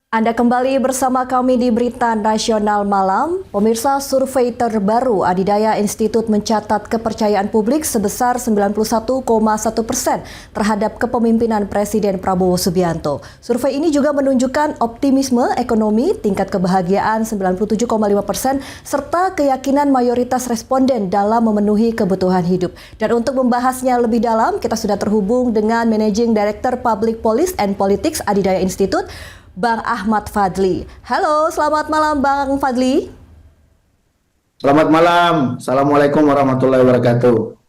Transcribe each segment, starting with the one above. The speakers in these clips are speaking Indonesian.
Anda kembali bersama kami di Berita Nasional Malam. Pemirsa, survei terbaru Adidaya Institut mencatat kepercayaan publik sebesar 91,1% terhadap kepemimpinan Presiden Prabowo Subianto. Survei ini juga menunjukkan optimisme ekonomi, tingkat kebahagiaan 97,5%, serta keyakinan mayoritas responden dalam memenuhi kebutuhan hidup. Dan untuk membahasnya lebih dalam, kita sudah terhubung dengan Managing Director Public Policy and Politics Adidaya Institut, Bang Ahmad Fadli. Halo, selamat malam Bang Fadli. Selamat malam. Assalamualaikum warahmatullahi wabarakatuh.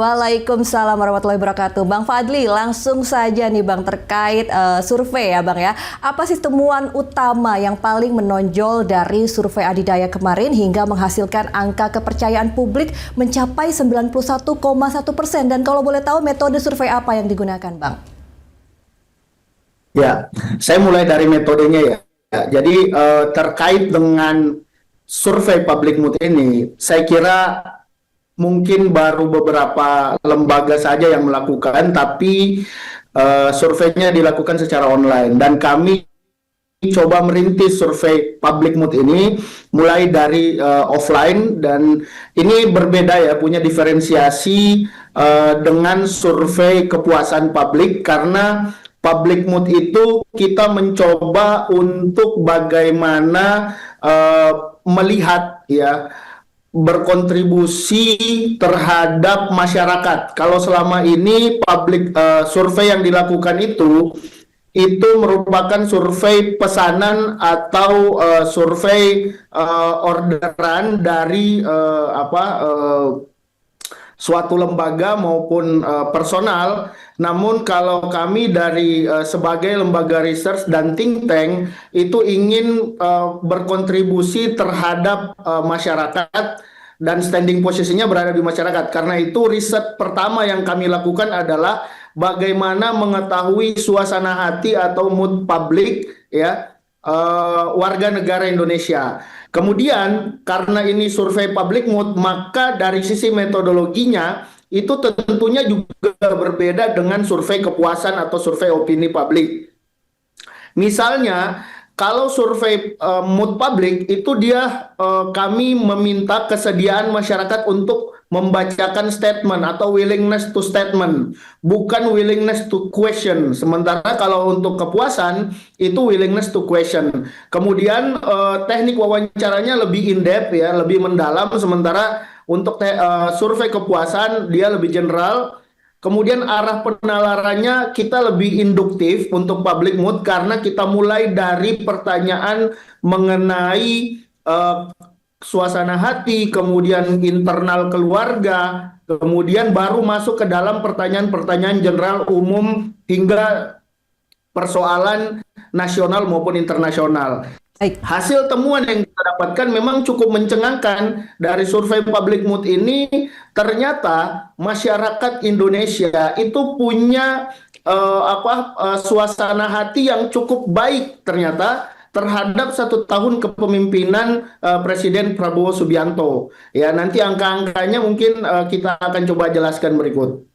Waalaikumsalam warahmatullahi wabarakatuh. Bang Fadli, langsung saja nih Bang terkait survei ya Bang ya. Apa sih temuan utama yang paling menonjol dari survei Adidaya kemarin hingga menghasilkan angka kepercayaan publik mencapai 91,1%? Dan kalau boleh tahu metode survei apa yang digunakan Bang? Ya, saya mulai dari metodenya ya. Jadi terkait dengan survei public mood ini, saya kira mungkin baru beberapa lembaga saja yang melakukan, tapi surveinya dilakukan secara online. Dan kami coba merintis survei public mood ini mulai dari offline, dan ini berbeda ya, punya diferensiasi dengan survei kepuasan publik, karena public mood itu kita mencoba untuk bagaimana melihat ya, berkontribusi terhadap masyarakat. Kalau selama ini public survei yang dilakukan itu merupakan survei pesanan atau survei orderan dari suatu lembaga maupun personal. Namun kalau kami dari sebagai lembaga research dan think tank itu ingin berkontribusi terhadap masyarakat, dan standing posisinya berada di masyarakat. Karena itu riset pertama yang kami lakukan adalah bagaimana mengetahui suasana hati atau mood publik ya, warga negara Indonesia. Kemudian karena ini survei public mood, maka dari sisi metodologinya itu tentunya juga berbeda dengan survei kepuasan atau survei opini publik. Misalnya kalau survei mood publik itu kami meminta kesediaan masyarakat untuk membacakan statement atau willingness to statement, bukan willingness to question. Sementara kalau untuk kepuasan itu willingness to question. Kemudian teknik wawancaranya lebih in-depth ya, lebih mendalam. Sementara untuk survei kepuasan dia lebih general. Kemudian arah penalarannya kita lebih induktif untuk public mood, karena kita mulai dari pertanyaan mengenai suasana hati, kemudian internal keluarga, kemudian baru masuk ke dalam pertanyaan-pertanyaan general umum hingga persoalan nasional maupun internasional. Hasil temuan yang kita dapatkan memang cukup mencengangkan dari survei public mood ini. Ternyata masyarakat Indonesia itu punya suasana hati yang cukup baik ternyata terhadap 1 tahun kepemimpinan Presiden Prabowo Subianto. Ya, nanti angka-angkanya mungkin kita akan coba jelaskan berikut.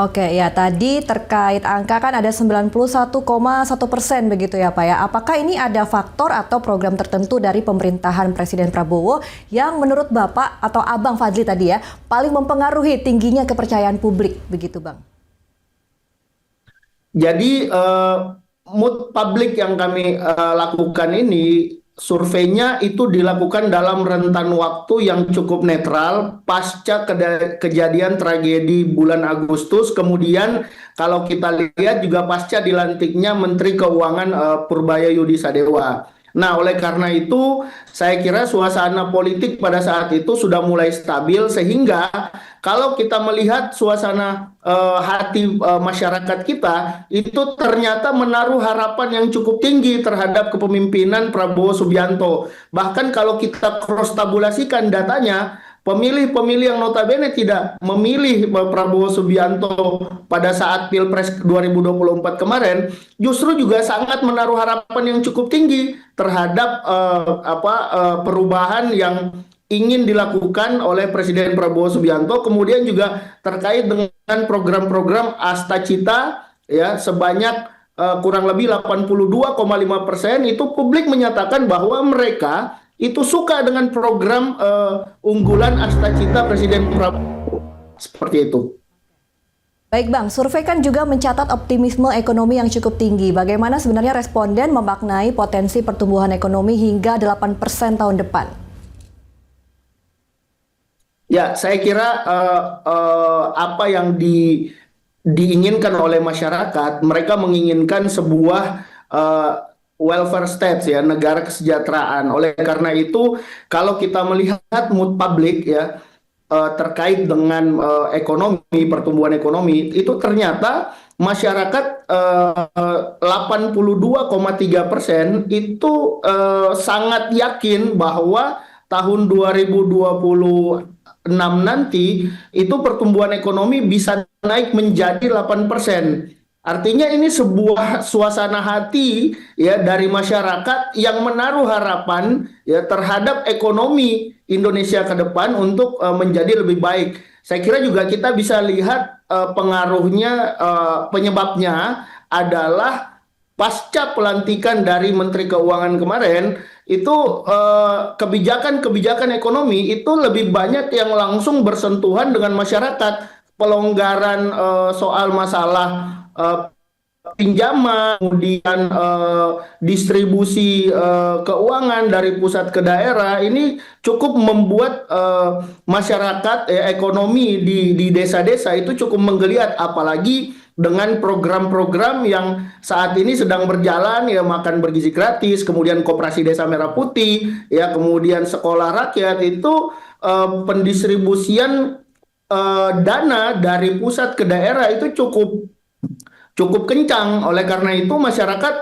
Oke, ya tadi terkait angka kan ada 91,1% begitu ya Pak ya. Apakah ini ada faktor atau program tertentu dari pemerintahan Presiden Prabowo yang menurut Bapak atau Abang Fadli tadi ya paling mempengaruhi tingginya kepercayaan publik begitu Bang? Jadi mood publik yang kami lakukan ini, surveinya itu dilakukan dalam rentan waktu yang cukup netral pasca kejadian tragedi bulan Agustus. Kemudian kalau kita lihat juga pasca dilantiknya Menteri Keuangan Purbaya Yudi Sadewa. Nah, oleh karena itu saya kira suasana politik pada saat itu sudah mulai stabil, sehingga kalau kita melihat suasana hati masyarakat kita itu ternyata menaruh harapan yang cukup tinggi terhadap kepemimpinan Prabowo Subianto. Bahkan kalau kita cross tabulasikan datanya, pemilih-pemilih yang notabene tidak memilih Prabowo Subianto pada saat Pilpres 2024 kemarin justru juga sangat menaruh harapan yang cukup tinggi terhadap perubahan yang ingin dilakukan oleh Presiden Prabowo Subianto. Kemudian juga terkait dengan program-program Asta Cita ya, sebanyak kurang lebih 82,5% itu publik menyatakan bahwa mereka itu suka dengan program unggulan Asta Cita Presiden Prabowo. Seperti itu. Baik Bang, survei kan juga mencatat optimisme ekonomi yang cukup tinggi. Bagaimana sebenarnya responden memaknai potensi pertumbuhan ekonomi hingga 8% tahun depan? Ya, saya kira apa yang diinginkan oleh masyarakat, mereka menginginkan sebuah welfare states ya, negara kesejahteraan. Oleh karena itu, kalau kita melihat mood publik ya, terkait dengan ekonomi, pertumbuhan ekonomi, itu ternyata masyarakat 82,3% itu sangat yakin bahwa tahun 2026 nanti itu pertumbuhan ekonomi bisa naik menjadi 8%. Artinya ini sebuah suasana hati ya dari masyarakat yang menaruh harapan ya terhadap ekonomi Indonesia ke depan untuk menjadi lebih baik. Saya kira juga kita bisa lihat pengaruhnya, penyebabnya adalah pasca pelantikan dari Menteri Keuangan kemarin itu kebijakan-kebijakan ekonomi itu lebih banyak yang langsung bersentuhan dengan masyarakat. Pelonggaran soal masalah pinjaman, kemudian distribusi keuangan dari pusat ke daerah ini cukup membuat masyarakat ekonomi di desa-desa itu cukup menggeliat, apalagi dengan program-program yang saat ini sedang berjalan ya, makan bergizi gratis, kemudian Koperasi Desa Merah Putih, ya kemudian sekolah rakyat itu pendistribusian dana dari pusat ke daerah itu cukup kencang. Oleh karena itu masyarakat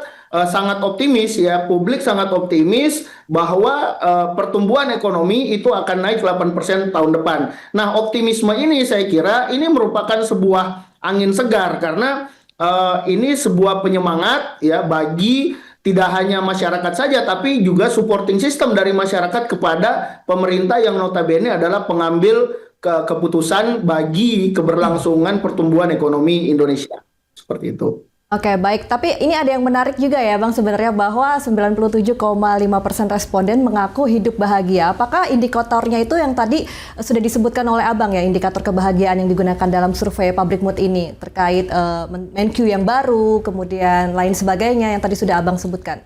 sangat optimis ya, publik sangat optimis bahwa pertumbuhan ekonomi itu akan naik 8% tahun depan. Nah, optimisme ini saya kira ini merupakan sebuah angin segar karena ini sebuah penyemangat ya bagi tidak hanya masyarakat saja tapi juga supporting system dari masyarakat kepada pemerintah yang notabene adalah pengambil keputusan bagi keberlangsungan pertumbuhan ekonomi Indonesia. Seperti itu. Oke, baik. Tapi ini ada yang menarik juga ya, Bang, sebenarnya bahwa 97,5% responden mengaku hidup bahagia. Apakah indikatornya itu yang tadi sudah disebutkan oleh Abang ya, indikator kebahagiaan yang digunakan dalam survei Public Mood ini, terkait Menq yang baru, kemudian lain sebagainya yang tadi sudah Abang sebutkan?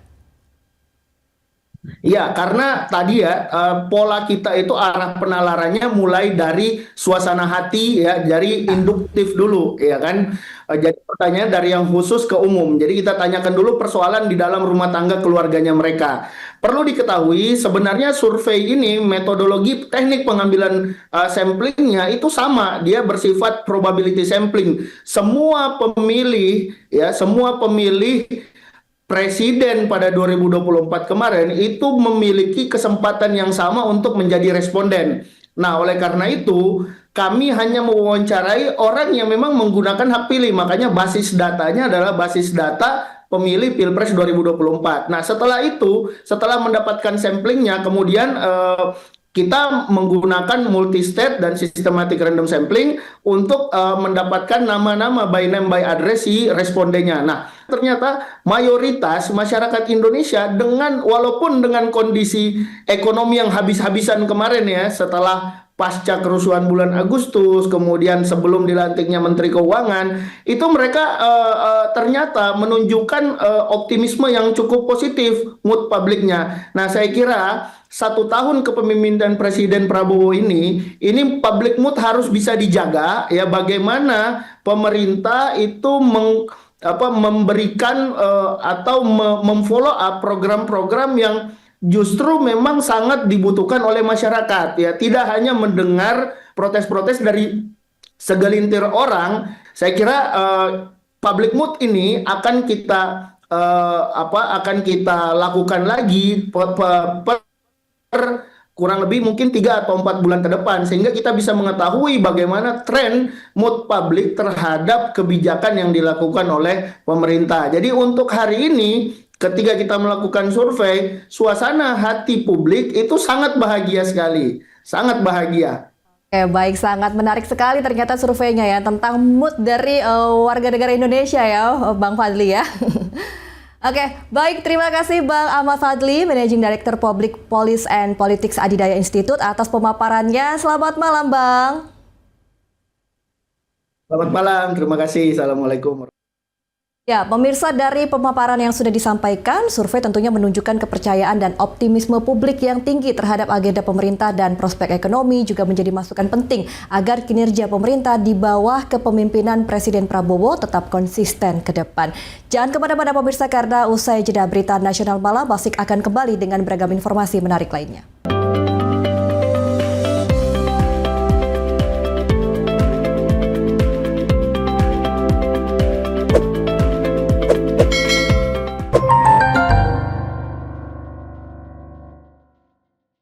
Iya, karena tadi ya pola kita itu arah penalarannya mulai dari suasana hati ya, dari induktif dulu, ya kan. Jadi pertanyaan dari yang khusus ke umum. Jadi kita tanyakan dulu persoalan di dalam rumah tangga keluarganya mereka. Perlu diketahui sebenarnya survei ini metodologi teknik pengambilan samplingnya itu sama, dia bersifat probability sampling. Semua pemilih Presiden pada 2024 kemarin itu memiliki kesempatan yang sama untuk menjadi responden. Nah, oleh karena itu, kami hanya mewawancarai orang yang memang menggunakan hak pilih. Makanya basis datanya adalah basis data pemilih Pilpres 2024. Nah, setelah itu, setelah mendapatkan samplingnya, kemudian kita menggunakan multi-state dan systematic random sampling untuk mendapatkan nama-nama by name by address si respondennya. Nah, ternyata mayoritas masyarakat Indonesia walaupun dengan kondisi ekonomi yang habis-habisan kemarin ya, setelah pasca kerusuhan bulan Agustus, kemudian sebelum dilantiknya Menteri Keuangan, itu mereka ternyata menunjukkan optimisme yang cukup positif mood publiknya. Nah, saya kira 1 tahun kepemimpinan Presiden Prabowo ini public mood harus bisa dijaga ya, bagaimana pemerintah itu memberikan atau memfollow up program-program yang justru memang sangat dibutuhkan oleh masyarakat ya, tidak hanya mendengar protes-protes dari segelintir orang. Saya kira public mood ini akan kita lakukan lagi kurang lebih mungkin 3 atau 4 bulan ke depan, sehingga kita bisa mengetahui bagaimana tren mood publik terhadap kebijakan yang dilakukan oleh pemerintah. Jadi untuk hari ini ketika kita melakukan survei, suasana hati publik itu sangat bahagia sekali, sangat bahagia. Baik, sangat menarik sekali ternyata surveinya ya tentang mood dari warga negara Indonesia ya, Bang Fadli ya. Oke, baik, terima kasih Bang Ahmad Fadli, Managing Director Public Policy and Politics Adidaya Institute atas pemaparannya. Selamat malam, Bang. Selamat malam, terima kasih. Assalamualaikum. Ya, pemirsa, dari pemaparan yang sudah disampaikan, survei tentunya menunjukkan kepercayaan dan optimisme publik yang tinggi terhadap agenda pemerintah dan prospek ekonomi juga menjadi masukan penting agar kinerja pemerintah di bawah kepemimpinan Presiden Prabowo tetap konsisten ke depan. Jangan kemana-mana pemirsa, karena usai jeda berita nasional malam, Basik akan kembali dengan beragam informasi menarik lainnya.